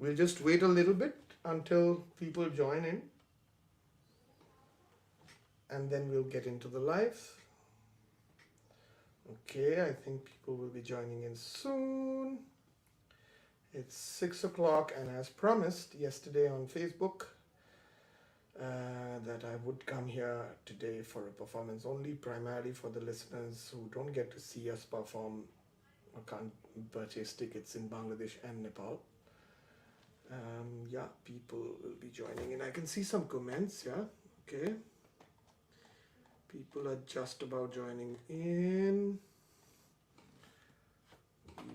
We'll just wait a little bit until people join in, and then we'll get into the live. Okay, I think people will be joining in soon. It's 6 o'clock, and as promised yesterday on Facebook, that I would come here today for a performance only, primarily for the listeners who don't get to see us perform or can't purchase tickets in Bangladesh and Nepal. Yeah, people will be joining in. I can see some comments, yeah, okay. People are just about joining in.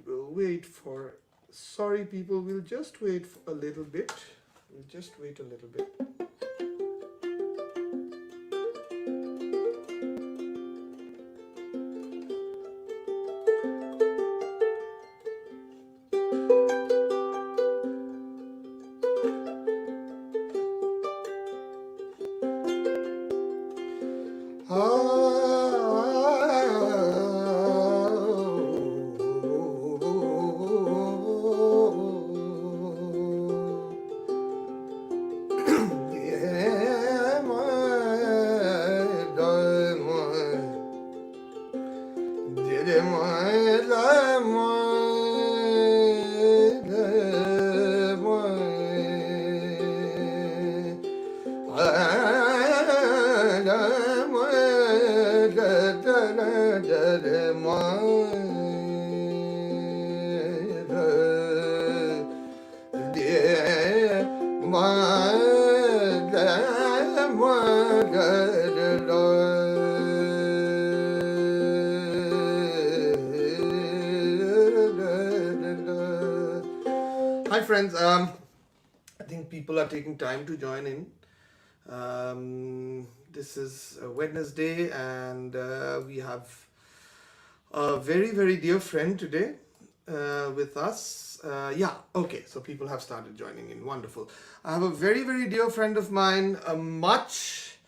We will wait for, sorry people, we'll just wait for a little bit. We'll just wait a little bit. Hi friends, I think people are taking time to join in. This is Wednesday, and we have a very, very dear friend today with us. Yeah, okay, so people have started joining in. Wonderful. I have a very, very dear friend of mine, a much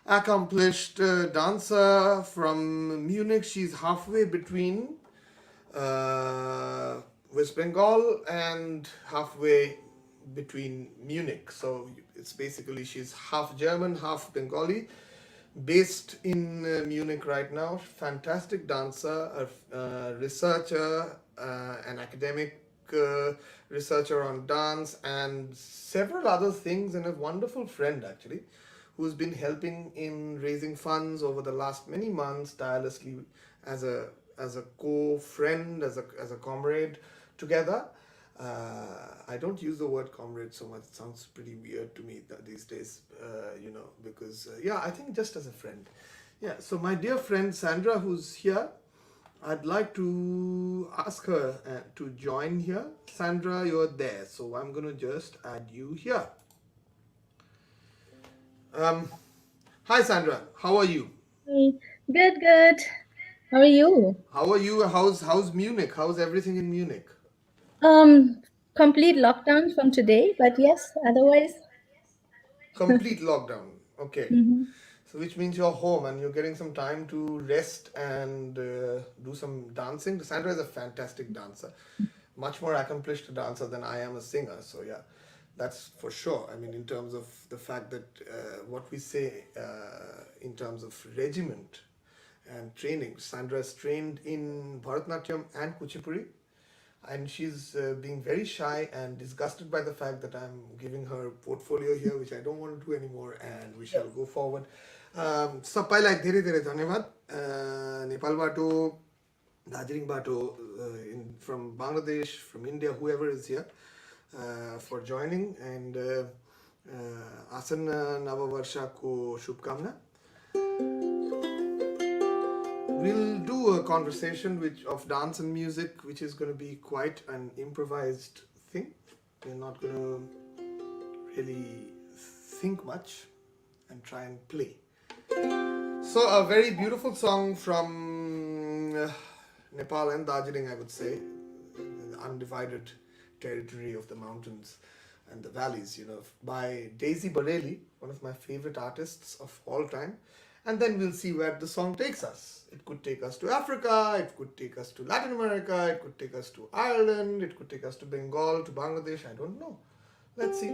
accomplished dancer from Munich. She's halfway between West Bengal and halfway between Munich. So it's basically she's half German, half Bengali, based in Munich right now. Fantastic dancer, a researcher, an academic researcher on dance, and several other things, and a wonderful friend actually, who's been helping in raising funds over the last many months tirelessly as a co-friend, as a comrade together. I don't use the word comrade so much. It sounds pretty weird to me these days, because, I think just as a friend. Yeah, so my dear friend Sandra, who's here, I'd like to ask her to join here. Sandra, you're there, so I'm going to just add you here. Hi, Sandra. How are you? Hey, good, good. How are you? How are you? How's Munich? How's everything in Munich? Um, Complete lockdown from today, but yes, otherwise. Complete lockdown. Okay. Mhm. So which means you're home and you're getting some time to rest and do some dancing. Sandra is a fantastic dancer, much more accomplished dancer than I am a singer. So yeah, that's for sure. I mean, in terms of the fact that what we say in terms of regiment and training, Sandra is trained in Bharatanatyam and Kuchipuri, and she's being very shy and disgusted by the fact that I'm giving her portfolio here, which I don't want to do anymore, and we shall go forward. सबैलाई धेरै धेरै धन्यवाद नेपालबाट दार्जिलिङबाट from Bangladesh, from India, whoever is here for joining, and आसन्न नववर्षको शुभकामना. We'll do a conversation of dance and music, which is going to be quite an improvised thing. We're not going to really think much and try and play. So a very beautiful song from Nepal and Darjeeling, I would say, the undivided territory of the mountains and the valleys, by Daisy Bareli, one of my favorite artists of all time. And then we'll see where the song takes us. It could take us to Africa, it could take us to Latin America, it could take us to Ireland, it could take us to Bengal, to Bangladesh, I don't know. Let's see.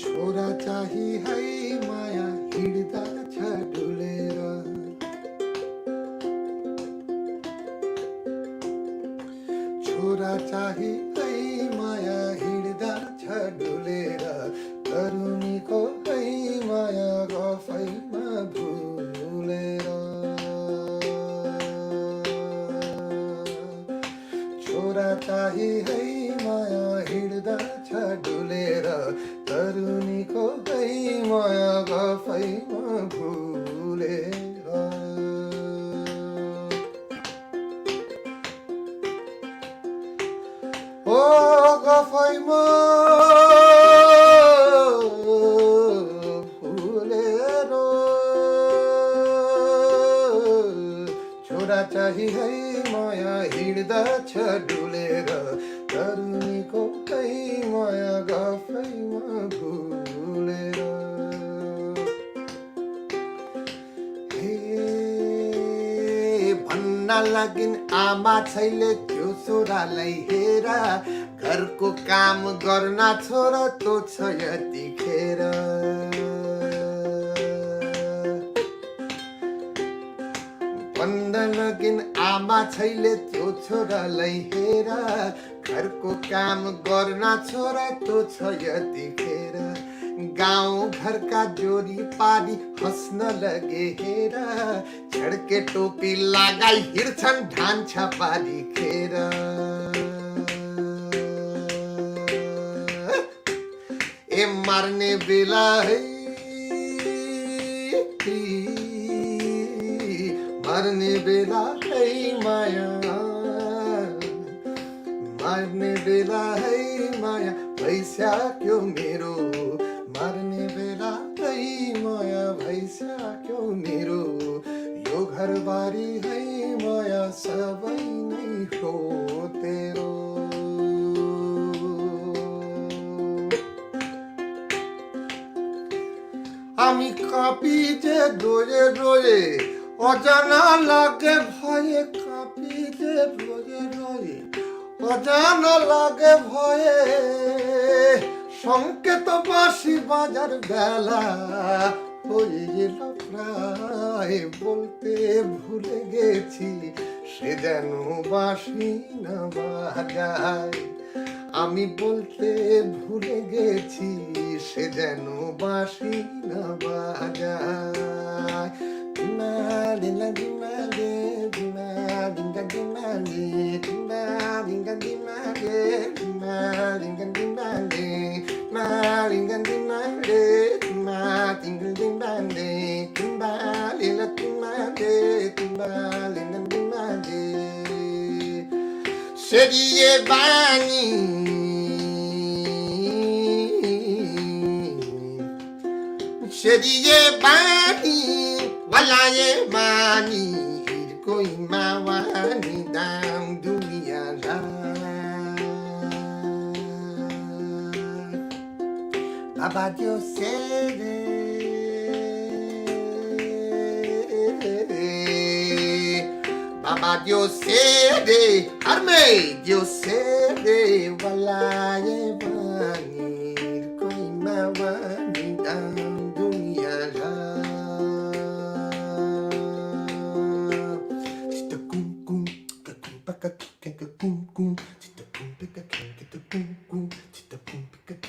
छोरा चाही है माया हिड्दा छ डुलेर छोरा चाही है माया हिड्दा छ डुलेर तरुनीको है माया गफैमा भुलेर छोरा चाही है माया हिड्दा छ डुलेर तरुनीको है माया गफैमा भुलेर ओ गफैमा भुलेर छोरा चाही है माया हिड्दा छ डुलेर तरुनीको है माया गफैमा भुलेर हे भन्न लागिन् आमा छैले त्यो छोरालाई हेर घरको काम गर्न छोरा तो छ यतिखेर भन्न लागिन् आमा छैले त्यो छोरालाई हेर घरको काम गर्न छोरा तो छ यतिखेर गाउँ घरका जोरी पारी हँस्न लगे हेर छड्के टोपी लगाई हिँड्छन् ढान्छा पारी खेर ए मर्ने बेला है मर्ने बेला है माया मर्ने बेला है माया भइसक्यो मेरो मर्ने बेला है माया भइसक्यो मेरो यो घरबारी है माया सबै नै हो तेरो আমি কাঁপি যে রোয়ে রোয়ে অজানা লাগে ভয়ে কাঁপি যে রোয়ে রোয়ে অজানা লাগে ভয়ে সংকেত বাঁশি বাজার বেলা হয়ে গেল প্রায় বলতে ভুলে গেছি সে যেন বাঁশি না বাজায় আমি বলতে ভুলে গেছি সে যেন বাঁশি না বাজায় দিনা দিনা রে দিনা দিনা দিনা রে দিনা দিনা দিনা রে দিনা দিনা দিনা রে মা দিনা দিনা রে মা দিনা দিনা রে দিনা দিনা দিনা রে দিনা দিনা দিনা রে সেরিয়ে বাণী সেরিয়ে বাণী ওয়ালায়ে বাণী कोई मावानी दाम दुनिया बाबा जो से बाबा जो से रे हर में जो से रे वाला ये बानी कोई मावानी दाम दुनिया kum kum kum kum kum kum kum kum kum kum kum kum kum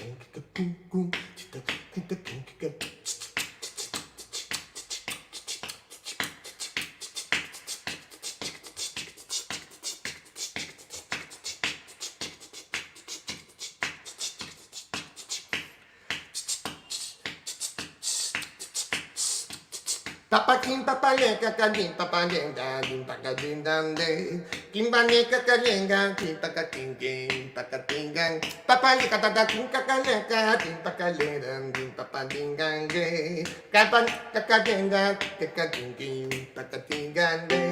Papa kim papa lenga kadim papa lenga dim paka dim dam de kimba lenga kalenga kim paka kim paka tingang papa lenga tata kim kaka lenga dim paka lenga dim papa tingang de kapan kaka lenga kaka kim paka tingang de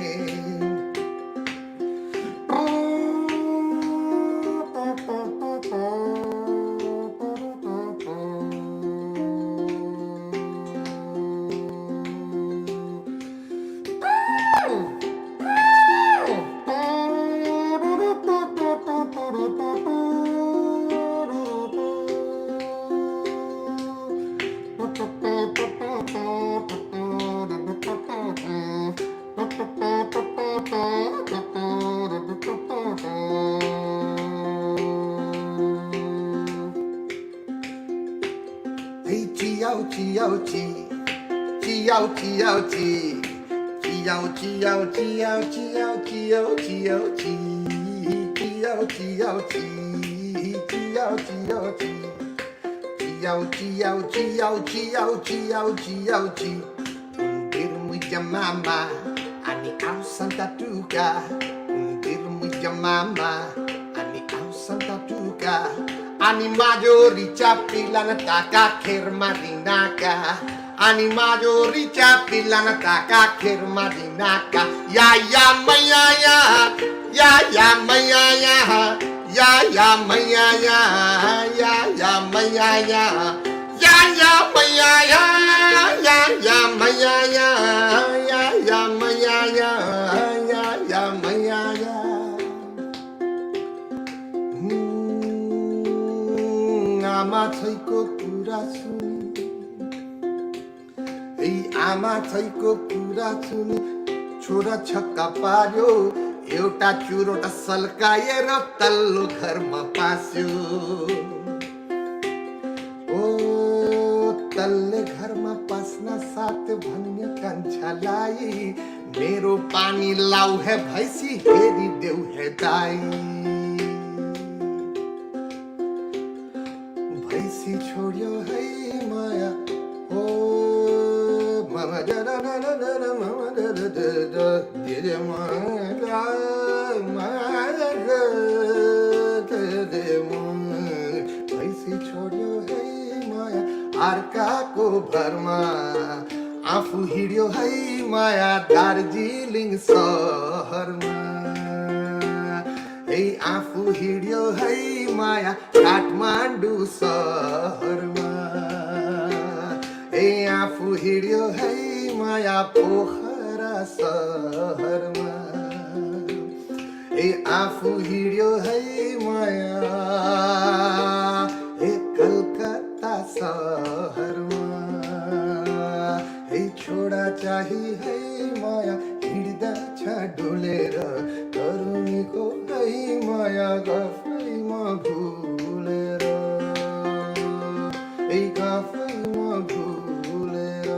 Mama, ani au Santa Tuca, muja mama, ani au Santa Tuca, ani majori capilana taka kermadinaka, ani majori capilana taka kermadinaka, ya maya ya maya ya maya ya maya ya maya ya maya ya maya आमा छैको कुरा सुनि आमा छैको कुरा सुनि छोरा छक्का पार्यो एउटा चुरोटा सल्काएर तल्लो घरमा पास्यो तल्ले घरमा पास्न साथ भन्ने कान्छालाई मेरो पानी लाउ है भैंसी हेरी देऊ है दाई भैंसी छोड्यो है माया ओ मामा डरा मामा दे माया भैंसी छोड्यो है माया अर्काको भरमा आफू हिँड्यो है माया दार्जिलिङ सहरमा आफू हिँड्यो है माया काठमाडौँ सहरमा आफू हिँड्यो है माया पोखरा सहरमा आफू हिँड्यो है माया कलकत्ता सहरमा छोडा चाहिँ है माया हिँड्दछ डुलेर करुणीको है माया गफैमा भुलेर गफैमा भुलेर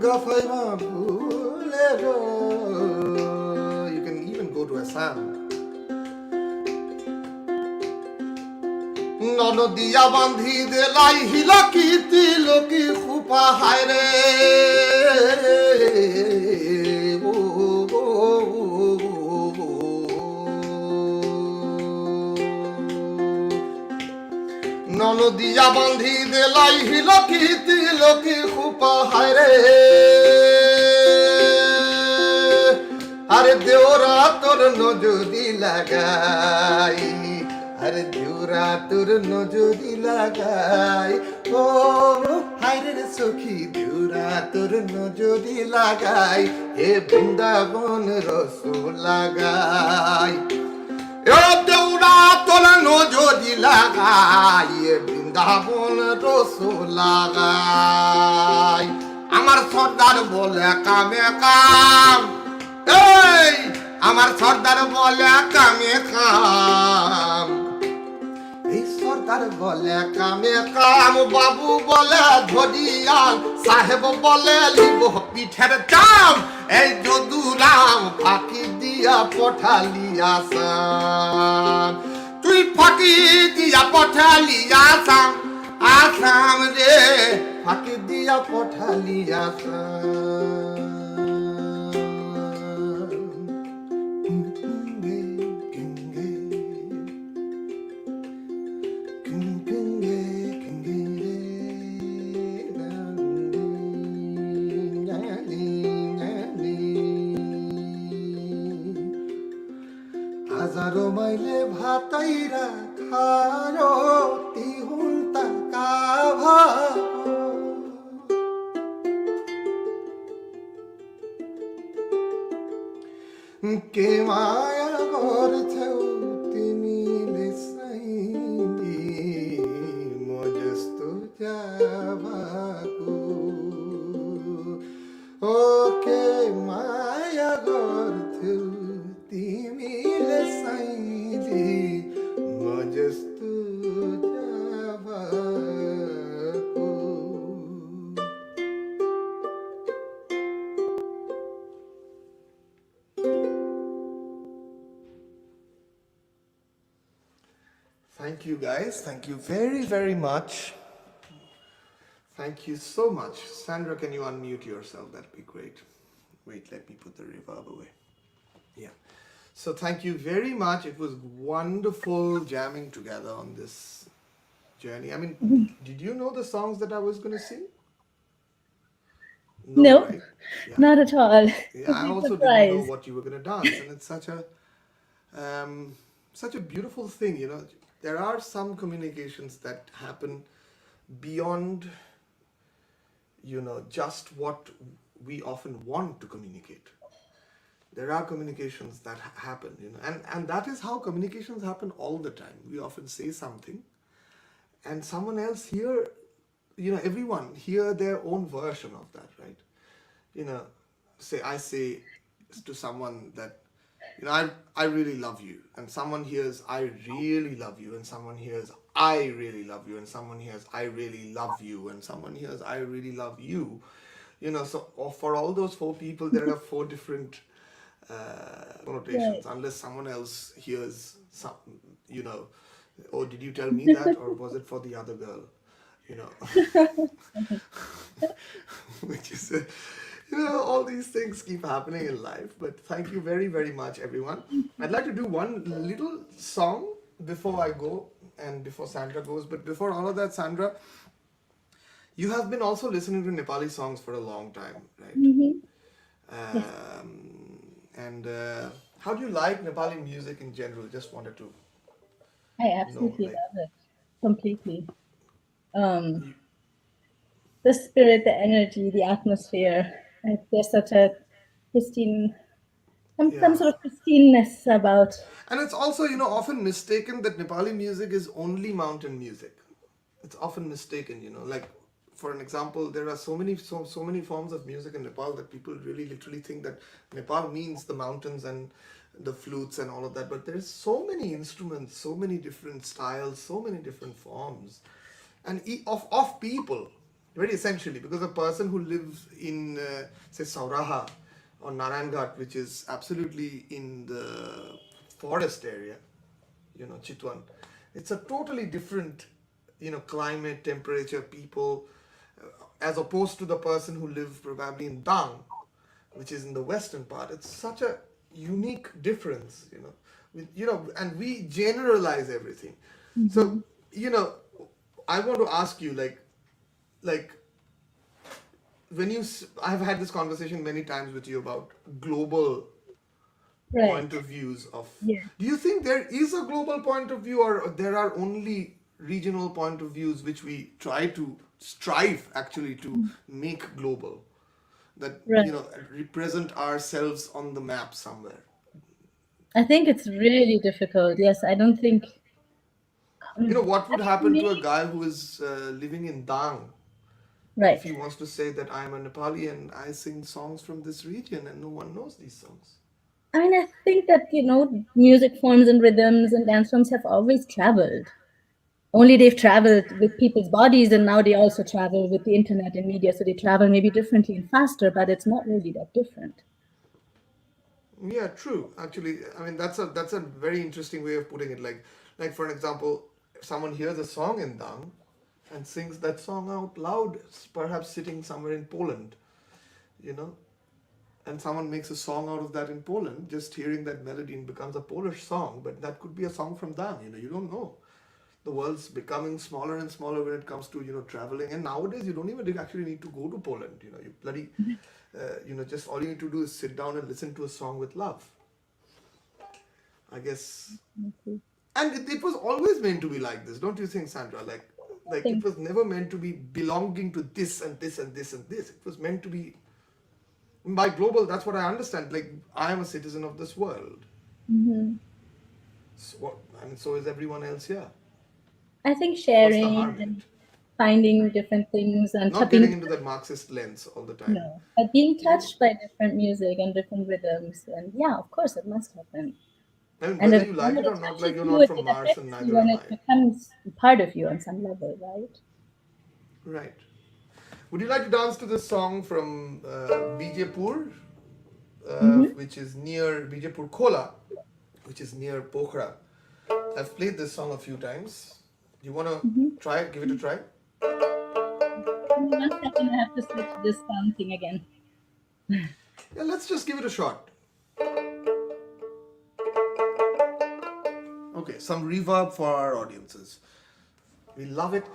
गफैमा भुलेर You can even go to Assam. ননদিয়া বান্ধি দেলাই হিলকি তিলকি খুপা হায় রে ননদিয়া বান্ধি দেলাই হিলকি তিলকি খুপা হায় রে আরে দেওরা তোর নজদি লাগাই अरे देउरा तोर नजरी लगाई ओ हायरे रे सखी देउरा तोर नजरी लगाई हे बृन्दावन रसो लगाई ए देउरा तोर नजरी लगाई हे बृन्दावन रसो लगाई আমার সর্দার বলে কামে কাম এই আমার সর্দার বলে কামে কাম সরকার বলে কামে কাম বাবু বলে ধরিয়াল সাহেব বলে লিব পিঠের চাম এই যদুরাম ফাঁকি দিয়া পঠালি আসাম তুই ফাঁকি দিয়া পঠালি আসাম আসাম রে ফাঁকি দিয়া পঠালিয়া হাজারো মাইলে ভাতাইরা খারো তিহুন্তা কাভা কে মায়া করছেও তিনি লিসাইনি মজস্তু যাবাকু ও কে মায়া করছেও তিনি লিসাইনি মজস্তু যাবাকু. Thank you guys. Thank you very, very much. Thank you so much. Sandra, can you unmute yourself? That'd be great. Wait, let me put the reverb away. Yeah. So thank you very much. It was wonderful jamming together on this journey. I mean, did you know the songs that I was going to sing? No, right? Yeah. not at all. Yeah, I Complete also didn't know surprise. what you were going to dance, and it's such a beautiful thing, you know. There are some communications that happen beyond, you know, just what we often want to communicate. There are communications that happen, you know, and that is how communications happen all the time. We often say something, and someone else hear, you know, everyone hear their own version of that, right? You know, I say to someone that, you know, I really love you, and someone hears I really love you, and someone hears I really love you, and someone hears I really love you, and someone hears I really love you. You know, so for all those four people, there are four different connotations, Right. unless someone else hears some, you know, oh, did you tell me that, or was it for the other girl? You know, which is, you know, all these things keep happening in life. But thank you very, very much, everyone. I'd like to do one little song before I go and before Sandra goes. But before all of that, Sandra, you have been also listening to Nepali songs for a long time, right? Mm-hmm. Yes, And how do you like Nepali music in general? Just wanted to I know, absolutely like, love it. Completely. Um, you, the spirit, the energy, the atmosphere. There's such a pristine, some yeah. sort of pristineness about. And it's also, you know, often mistaken that Nepali music is only mountain music. It's often mistaken, you know. Like, for an example, there are so many forms of music in Nepal that people really literally think that Nepal means the mountains and the flutes and all of that. But there's so many instruments, so many different styles, so many different forms, and of people, very essentially, because a person who lives in say Sauraha or Naranghat, which is absolutely in the forest area, you know, Chitwan, it's a totally different, you know, climate, temperature, people, as opposed to the person who lives probably in Dang, which is in the western part. It's such a unique difference, you know. You know, and we generalize everything. So, Mm-hmm. you know, I want to ask you, like when I've had this conversation many times with you about global Right. point of views of. Yeah. Do you think there is a global point of view, or there are only regional point of views which we try to strive actually to make global, that, you Right. know, represent ourselves on the map somewhere? I think it's really difficult. Yes, I don't think. You know, what would I mean, happen to a maybe. guy who is living in Dang if Right. he wants to say that I'm a Nepali and I sing songs from this region and no one knows these songs? I mean, I think that, music forms and rhythms and dance forms have always traveled. Only they've traveled with people's bodies, and now they also travel with the internet and media. So they travel maybe differently and faster, but it's not really that different. Yeah, true. Actually, I mean, that's a very interesting way of putting it. Like for an example, if someone hears a song in Dang, and sings that song out loud, perhaps sitting somewhere in Poland, you know, and someone makes a song out of that in Poland, just hearing that melody and becomes a Polish song, but that could be a song from them, you know, you don't know. The world's becoming smaller and smaller when it comes to, you know, traveling, and nowadays you don't even actually need to go to Poland, you know, you bloody, you know, just all you need to do is sit down and listen to a song with love, I guess. Okay. And it was always meant to be like this, don't you think, Sandra? I Like it think was never meant to be belonging to this and this and this and this. It was meant to be by global. That's what I understand. Like I am a citizen of this world. mhm. So what? And so is everyone else here. I think What's the sharing harm in and it? finding different things and Not being getting into that Marxist lens all the time. no, but being You know, touched by different music and different rhythms, and yeah, of course, it must happen. I mean, And whether if you like when it it or not, like touches you're you, not if from it Mars and affects you, neither and am it I. becomes part of you on some level, right? Right. Would you like to dance to this song from Bijapur, Mm-hmm. which is near Bijapur Khola, which is near Pokhara? I've played this song a few times. You want to Mm-hmm. try it? Give it a try? Give me 1 second, I have to switch this sound thing again. Yeah, let's just give it a shot. Okay, some reverb for our audiences. We love it.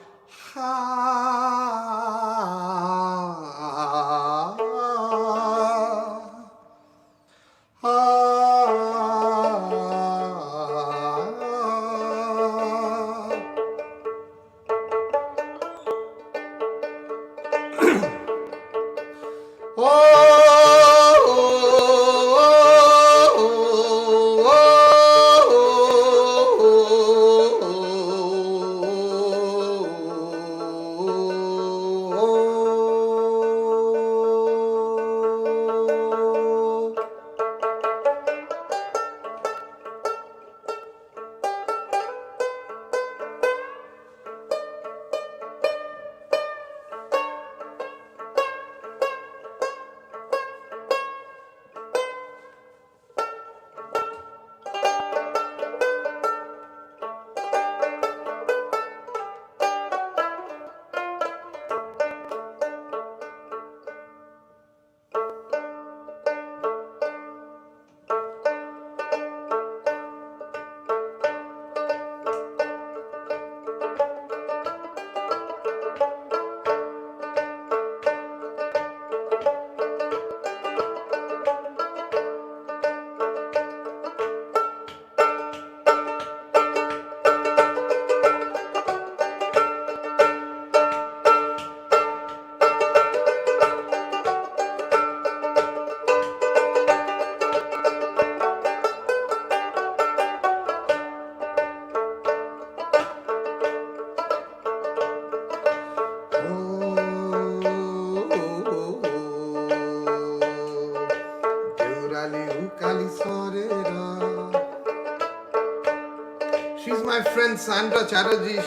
She's my friend Sandra Chatterjee.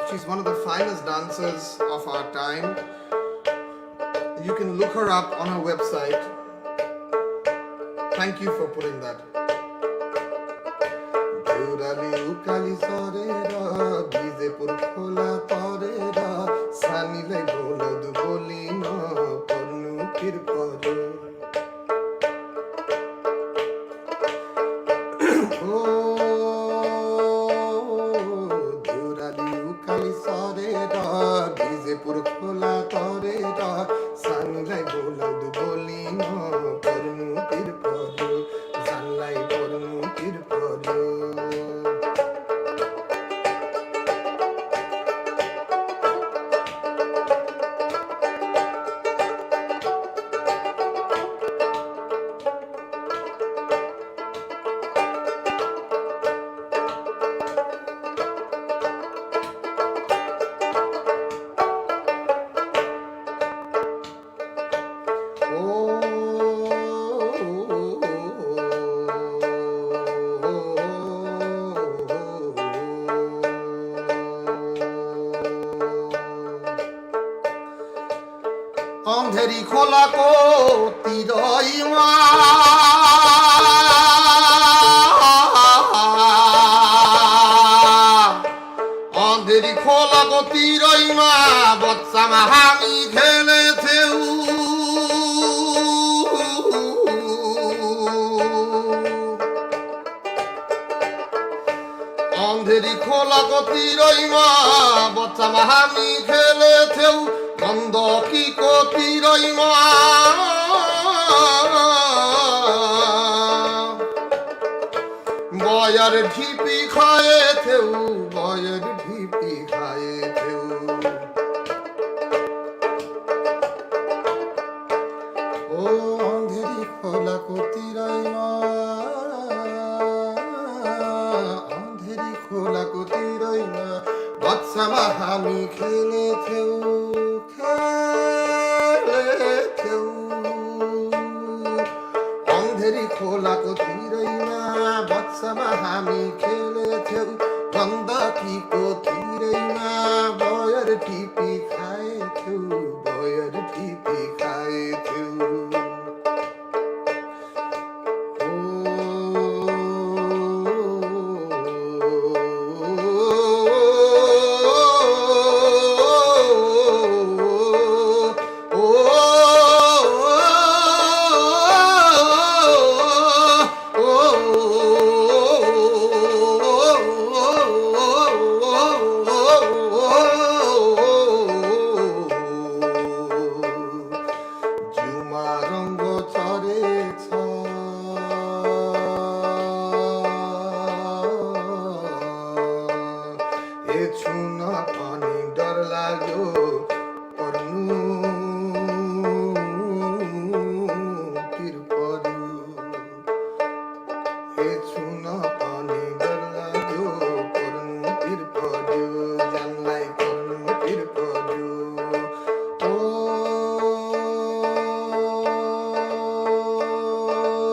She's one of the finest dancers of our time. You can look her up on her website. Thank you for putting that. Deurali ukali sorera, Bijapur khola torera, sanile bolad bolina, pornu kirparo. Deurali ukali sorera, Bijapur khola torera, sanile bolad bolina, pornu kirparo, sanlai pornu kirparo. Andheri খোলা কতির অন্ধেরি অন্ধেরি খোলা গতি রইমা বচ্চামা হামি খেলেছেউ অন্ধেরি খোলা গতি রইমা বচ্চামা হামি খেলেছেউ বন্ধ কি গতি রইমা বয়ের ঢিপি খায়েছেউ বয়ের ঢিপি খায়েছেউ ও অন্ধেরি খোলা গতি রইমা অন্ধেরি খোলা গতি রইমা বাচ্চামা হামি খেলেছেউ খেলেছেউ অন্ধেরি খোলা গতি রইমা বাচ্চামা হামি খেলেছেউ বন্ধ কি গতি রইমা বয়ের টিপি খায়েছেউ বয়ের টিপি খায়েছেউ ছুনা পানি ডর লাগো পরনু তীর পরু এ ছুনা পানি ডর লাগো পরনু তীর পরু জানলাই পরনু তীর পরু ও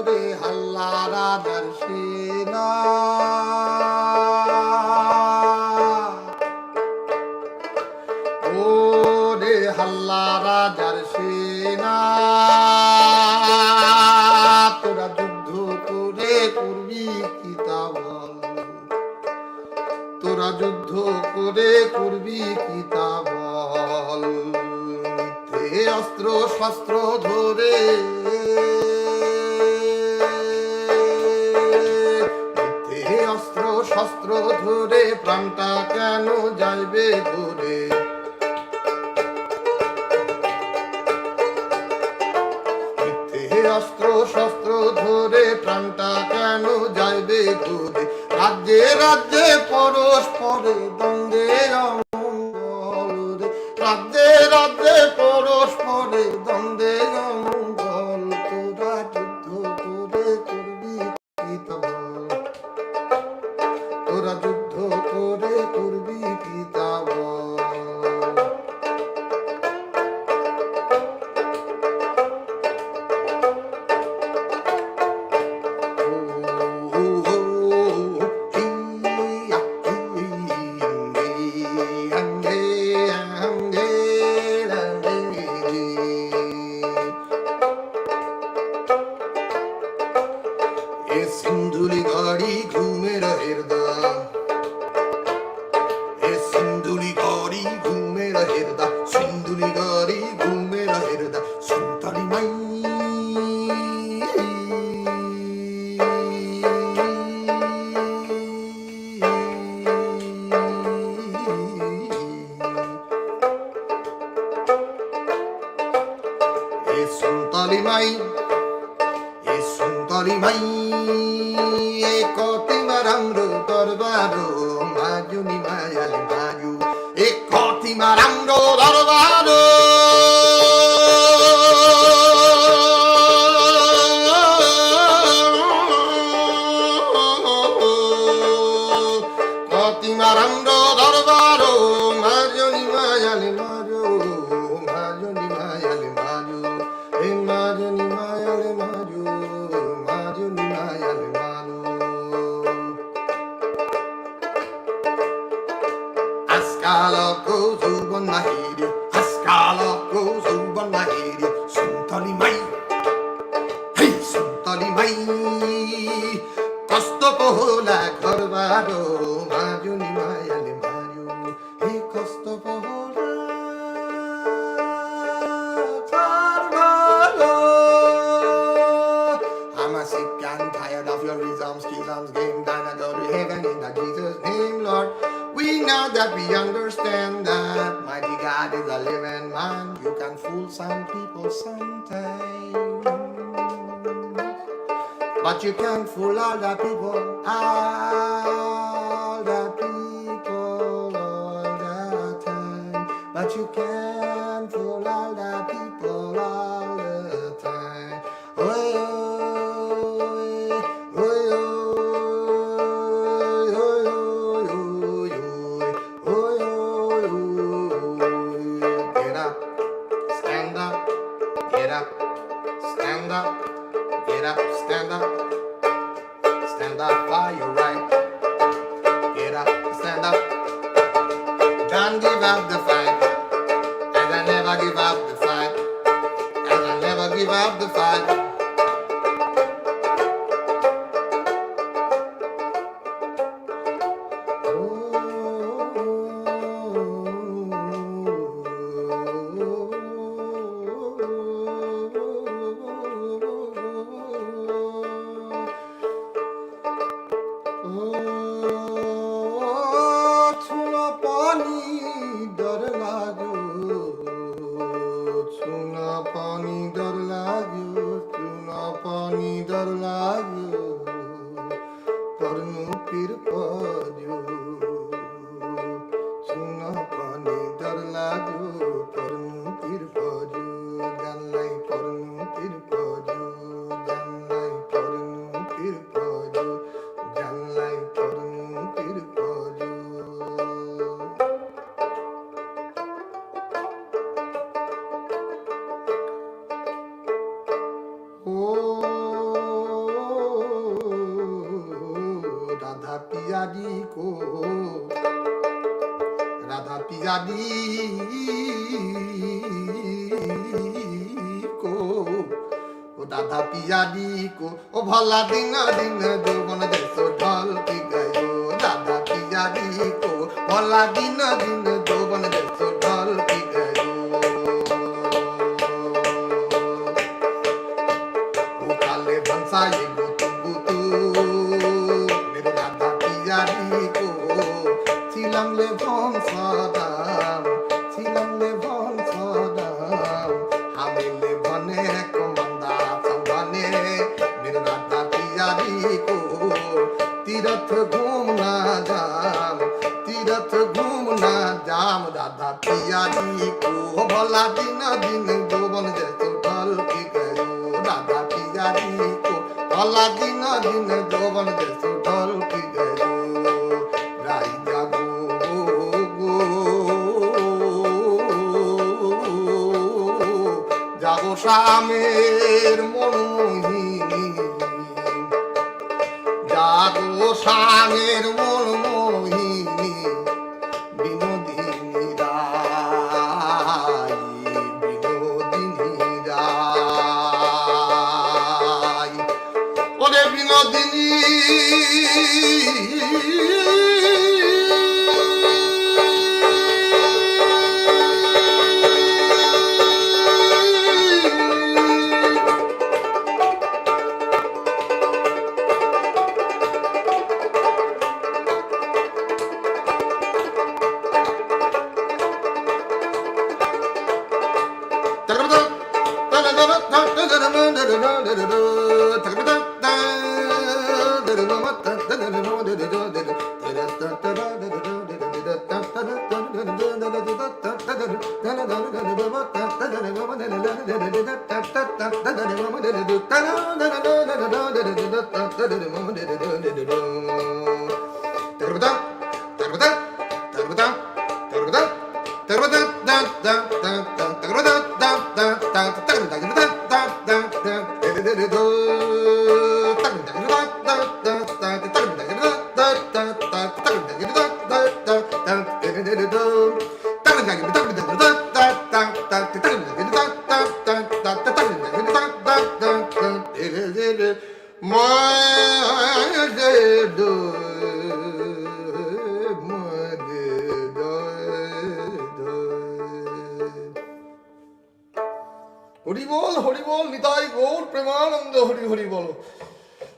রে হাল্লা রাজার সেনা হাল্লা রাজার সেনা তোরা যুদ্ধ করে করবি কি তা বল তোরা যুদ্ধ করে করবি কি তা বল মিথ্যে অস্ত্র শস্ত্র ধরে মিথ্যে অস্ত্র শস্ত্র ধরে প্রাণটা কেন যাইবে ধরে অস্ত্র শস্ত্র ধরে প্রাণটা কেন যাইবে ঘুরে রাজ্যে রাজ্যে পরস্পরে দ্বন্দ্বে অমঙ্গল রাজ্যে রাজ্যে পরস্পরে দ্বন্দ্বে অমঙ্গল তোরা যুদ্ধ করে করবি কি তা বল তোরা যুদ্ধ করে করবি কি তা বল सिंधुली गाड़ी घूमे रहेरदा ए सिंधुली गाड़ी घूमे रहेरदा सिंधुली गाड़ी घूमे रहेरदा संताली माई ए संताली माई Suntoly mai ekoti marangro darbaro maju ni mayale maju ekoti marangro darbaro ekoti marangro darbaro maju ni mayale maju maju ni mayale maju maju ni mayale maju Ascalco zuban mahirio Ascalco zuban mahirio Suntoly mai Hey Suntoly mai Kosto pohola korbaro Maju ni mayale maju now that we understand that mighty God is a living man, you can fool some people sometimes, but you can't fool all the people, all the people all the time. But you can't fool all the people all the time. Oh, oh, oh, oh, oh, oh. Get up, stand up, get up, stand up, get up, stand up. Stand up for your right. Get up, stand up. Don't give up the fight. And I never give up the fight. And I never give up the fight. Radha Piyadiko, Radha Piyadiko, O Bhala Dina Dina Dovana Deso Dhal Ki Gayo, Radha Piyadiko, Bhala Dina Dina Dovana Deso Dhal Ki Gayo. O Kale Bhansa Yego Tubutu, मेरो Radha Piyadiko, Tilam Le Bhansa Dam, Tilam Le Bhansa Dam, Hame Le Bhane Komanda Sambhane, मेरो Radha Piyadiko, Tirath Ghumna Jam, Tirath Ghumna Jam, Radha Piyadiko, Bhala Dina Din Joban Jaso Dhal Ki Gayo, Radha Piyadiko, Bhala Dina Din Joban Jaso Dhal Ki Gayo. Raiya go jago shamer monmohini, jago shamer monmohini, binodini rai, binodini rai, ore binodini.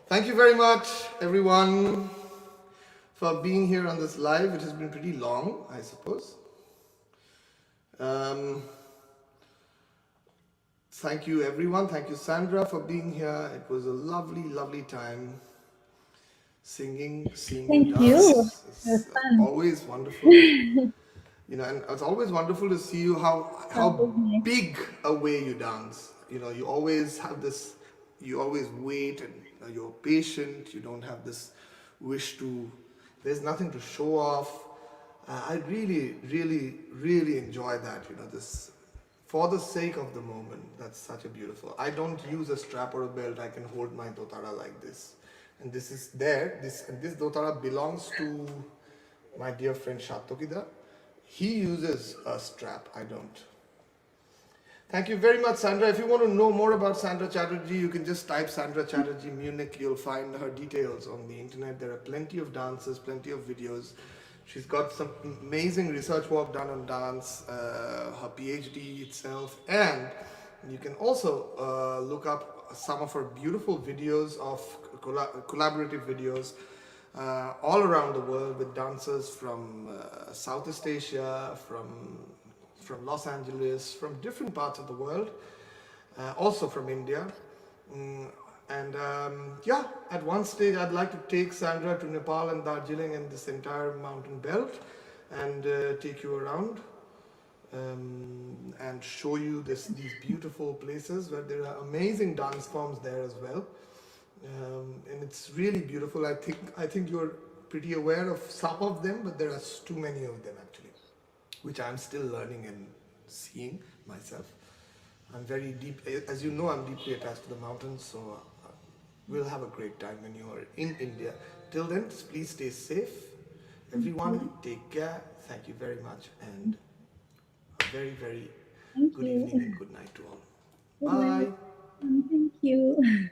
Thank you very much, everyone, for being here on this live. It has been pretty long, I suppose. Um, Thank you, everyone. Thank you, Sandra, for being here. It was a lovely, lovely time singing, seeing you Thank you. dance. It was It's fun. always wonderful, and it's always wonderful to see you That was how nice. big a way you dance. You always have this. You always wait, and you're patient. You don't have this wish to. There's nothing to show off. I really, really, really enjoy that. This for the sake of the moment. That's such a beautiful. I don't use a strap or a belt. I can hold my dotara like this, and this is there. This dotara belongs to my dear friend Shatokida. He uses a strap. I don't. Thank you very much, Sandra. If you want to know more about Sandra Chatterjee, you can just type Sandra Chatterjee Munich. You'll find her details on the internet. There are plenty of dances, plenty of videos. She's got some amazing research work done on dance, her PhD itself, and you can also look up some of her beautiful videos of collaborative videos all around the world with dancers from Southeast Asia, from Los Angeles, from different parts of the world, also from India. And yeah, at one stage I'd like to take Sandra to Nepal and Darjeeling and this entire mountain belt and take you around and show you these beautiful places where there are amazing dance forms there as well. And it's really beautiful. I think you're pretty aware of some of them, but there are too many of them actually, which I'm still learning and seeing myself. I'm very deep, as you know, I'm deeply attached to the mountains, so we'll have a great time when you are in India. Till then, please stay safe. Everyone, take care. Thank you very much, and a very, very Thank good you. evening and good night to all. Good night. Bye. Thank you.